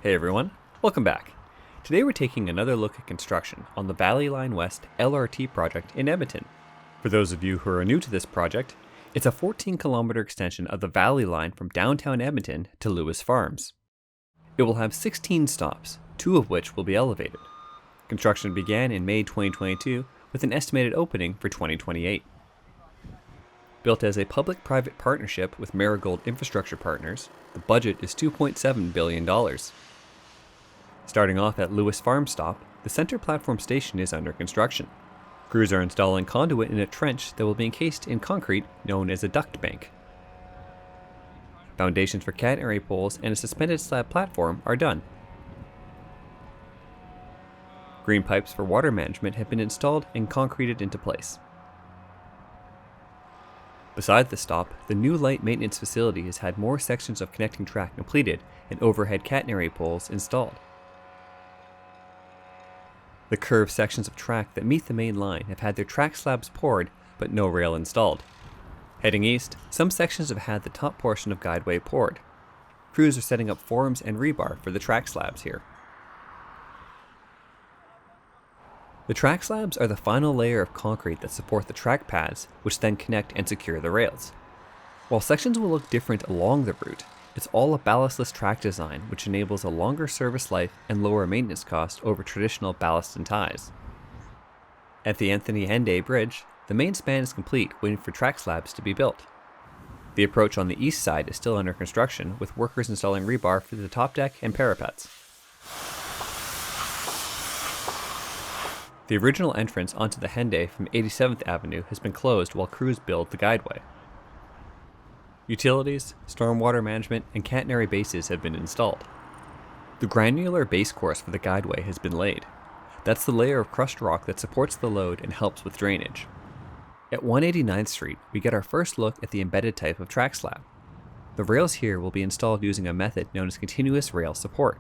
Hey everyone, welcome back. Today we're taking another look at construction on the Valley Line West LRT project in Edmonton. For those of you who are new to this project, it's a 14-kilometer extension of the Valley Line from downtown Edmonton to Lewis Farms. It will have 16 stops, 2 of which will be elevated. Construction began in May 2022 with an estimated opening for 2028. Built as a public-private partnership with Marigold Infrastructure Partners, the budget is $2.7 billion. Starting off at Lewis Farm Stop, the center platform station is under construction. Crews are installing conduit in a trench that will be encased in concrete known as a duct bank. Foundations for catenary poles and a suspended slab platform are done. Green pipes for water management have been installed and concreted into place. Beside the stop, the new light maintenance facility has had more sections of connecting track completed and overhead catenary poles installed. The curved sections of track that meet the main line have had their track slabs poured, but no rail installed. Heading east, some sections have had the top portion of guideway poured. Crews are setting up forms and rebar for the track slabs here. The track slabs are the final layer of concrete that support the track pads, which then connect and secure the rails. While sections will look different along the route, it's all a ballastless track design which enables a longer service life and lower maintenance cost over traditional ballast and ties. At the Henday Bridge, the main span is complete, waiting for track slabs to be built. The approach on the east side is still under construction, with workers installing rebar for the top deck and parapets. The original entrance onto the Henday from 87th Avenue has been closed while crews build the guideway. Utilities, stormwater management, and catenary bases have been installed. The granular base course for the guideway has been laid. That's the layer of crushed rock that supports the load and helps with drainage. At 189th Street, we get our first look at the embedded type of track slab. The rails here will be installed using a method known as continuous rail support.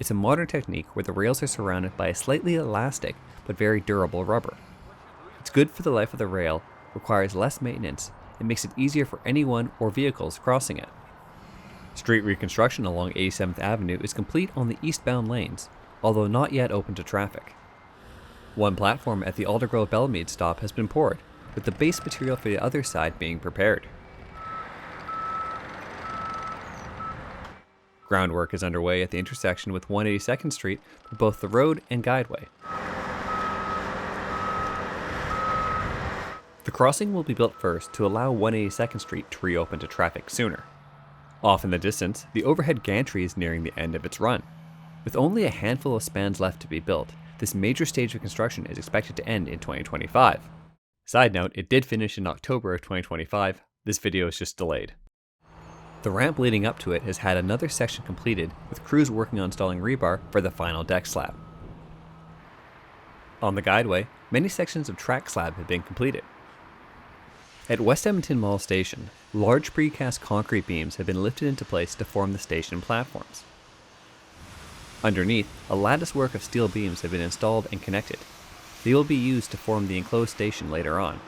It's a modern technique where the rails are surrounded by a slightly elastic but very durable rubber. It's good for the life of the rail, requires less maintenance, and makes it easier for anyone or vehicles crossing it. Street reconstruction along 87th Avenue is complete on the eastbound lanes, although not yet open to traffic. One platform at the Aldergrove Belmead stop has been poured, with the base material for the other side being prepared. Groundwork is underway at the intersection with 182nd Street for both the road and guideway. The crossing will be built first to allow 182nd Street to reopen to traffic sooner. Off in the distance, the overhead gantry is nearing the end of its run. With only a handful of spans left to be built, this major stage of construction is expected to end in 2025. Side note, it did finish in October of 2025, this video is just delayed. The ramp leading up to it has had another section completed, with crews working on installing rebar for the final deck slab. On the guideway, many sections of track slab have been completed. At West Edmonton Mall Station, large precast concrete beams have been lifted into place to form the station platforms. Underneath, a lattice work of steel beams have been installed and connected. They will be used to form the enclosed station later on.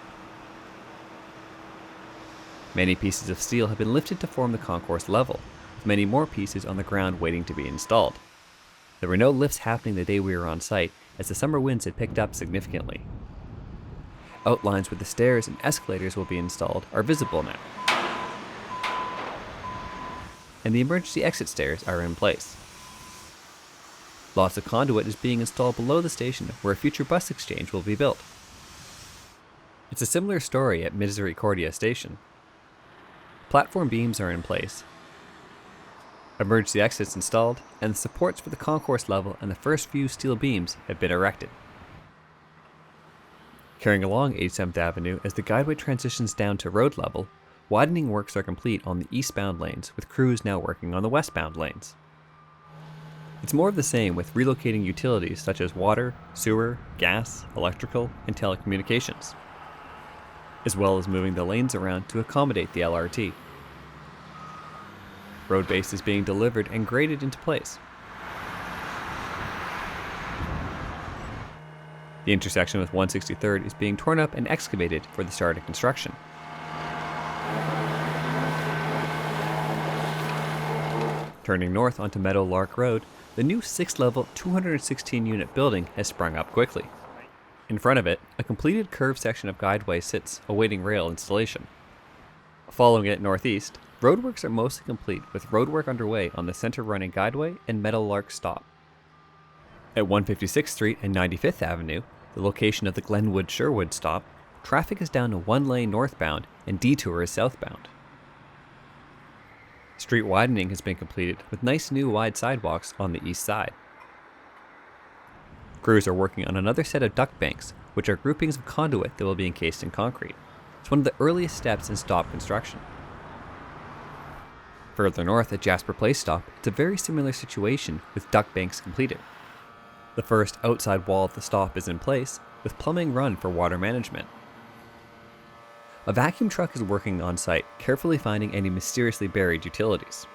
Many pieces of steel have been lifted to form the concourse level, with many more pieces on the ground waiting to be installed. There were no lifts happening the day we were on site, as the summer winds had picked up significantly. Outlines where the stairs and escalators will be installed are visible now, and the emergency exit stairs are in place. Lots of conduit is being installed below the station where a future bus exchange will be built. It's a similar story at Misericordia Station. Platform beams are in place, emergency exits installed, and the supports for the concourse level and the first few steel beams have been erected. Carrying along 87th Avenue as the guideway transitions down to road level, widening works are complete on the eastbound lanes, with crews now working on the westbound lanes. It's more of the same, with relocating utilities such as water, sewer, gas, electrical, and telecommunications, as well as moving the lanes around to accommodate the LRT. Road base is being delivered and graded into place. The intersection with 163rd is being torn up and excavated for the start of construction. Turning north onto Meadowlark Road, the new 6-level 216-unit building has sprung up quickly. In front of it, a completed curved section of guideway sits awaiting rail installation. Following it northeast, roadworks are mostly complete with roadwork underway on the center-running guideway and Meadowlark stop. At 156th Street and 95th Avenue, the location of the Glenwood-Sherwood stop, traffic is down to one lane northbound and detour is southbound. Street widening has been completed with nice new wide sidewalks on the east side. Crews are working on another set of duct banks, which are groupings of conduit that will be encased in concrete. It's one of the earliest steps in stop construction. Further north at Jasper Place stop, it's a very similar situation with duct banks completed. The first outside wall of the stop is in place, with plumbing run for water management. A vacuum truck is working on site, carefully finding any mysteriously buried utilities.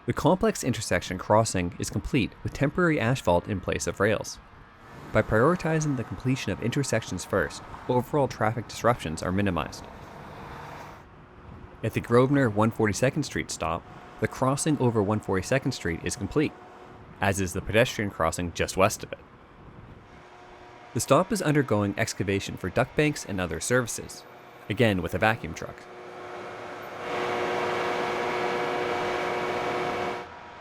The complex intersection crossing is complete with temporary asphalt in place of rails. By prioritizing the completion of intersections first, overall traffic disruptions are minimized. At the Grosvenor 142nd Street stop, the crossing over 142nd Street is complete, as is the pedestrian crossing just west of it. The stop is undergoing excavation for duct banks and other services, again with a vacuum truck.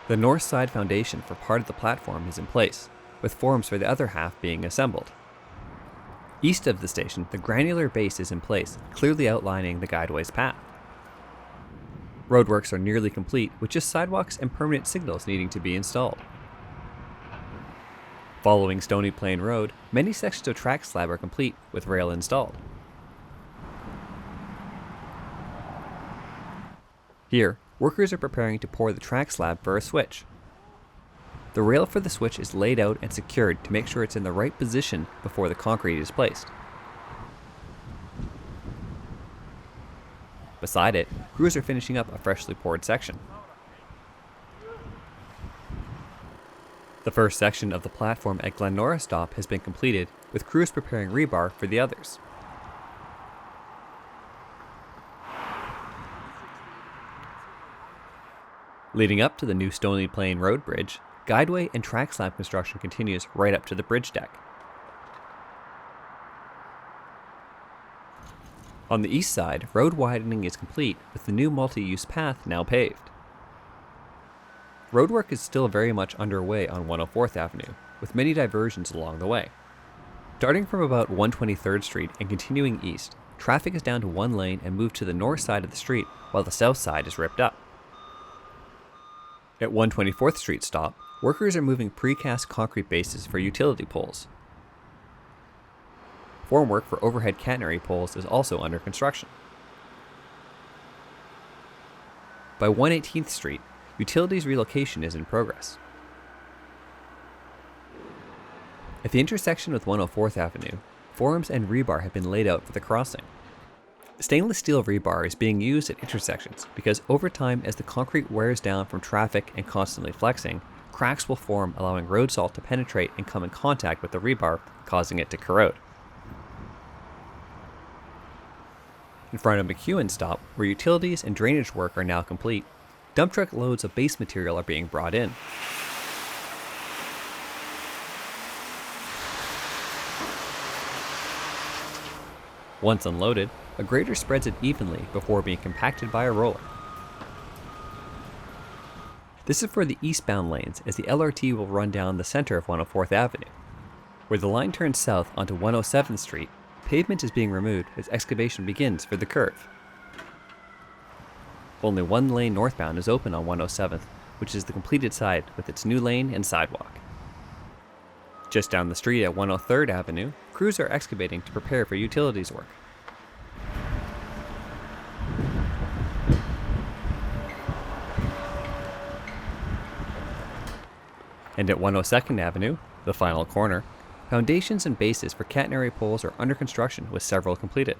The north side foundation for part of the platform is in place, with forms for the other half being assembled. East of the station, the granular base is in place, clearly outlining the guideway's path. Roadworks are nearly complete, with just sidewalks and permanent signals needing to be installed. Following Stony Plain Road, many sections of track slab are complete, with rail installed. Here, workers are preparing to pour the track slab for a switch. The rail for the switch is laid out and secured to make sure it's in the right position before the concrete is placed. Beside it, crews are finishing up a freshly poured section. The first section of the platform at Glenora stop has been completed, with crews preparing rebar for the others. Leading up to the new Stony Plain Road Bridge, guideway and track slab construction continues right up to the bridge deck. On the east side, road widening is complete, with the new multi-use path now paved. Roadwork is still very much underway on 104th Avenue, with many diversions along the way. Starting from about 123rd Street and continuing east, traffic is down to one lane and moved to the north side of the street, while the south side is ripped up. At 124th Street stop, workers are moving precast concrete bases for utility poles. Formwork for overhead catenary poles is also under construction. By 118th Street, utilities relocation is in progress. At the intersection with 104th Avenue, forms and rebar have been laid out for the crossing. Stainless steel rebar is being used at intersections because over time, as the concrete wears down from traffic and constantly flexing, cracks will form, allowing road salt to penetrate and come in contact with the rebar, causing it to corrode. In front of McEwen stop, where utilities and drainage work are now complete, dump truck loads of base material are being brought in. Once unloaded, a grader spreads it evenly before being compacted by a roller. This is for the eastbound lanes, as the LRT will run down the center of 104th Avenue. Where the line turns south onto 107th Street, pavement is being removed as excavation begins for the curve. Only one lane northbound is open on 107th, which is the completed side with its new lane and sidewalk. Just down the street at 103rd Avenue, crews are excavating to prepare for utilities work. And at 102nd Avenue, the final corner, foundations and bases for catenary poles are under construction, with several completed.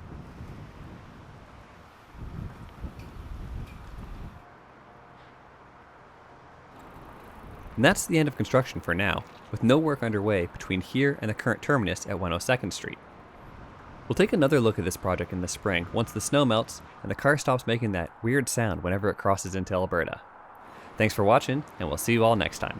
And that's the end of construction for now, with no work underway between here and the current terminus at 102nd Street. We'll take another look at this project in the spring once the snow melts and the car stops making that weird sound whenever it crosses into Alberta. Thanks for watching, and we'll see you all next time.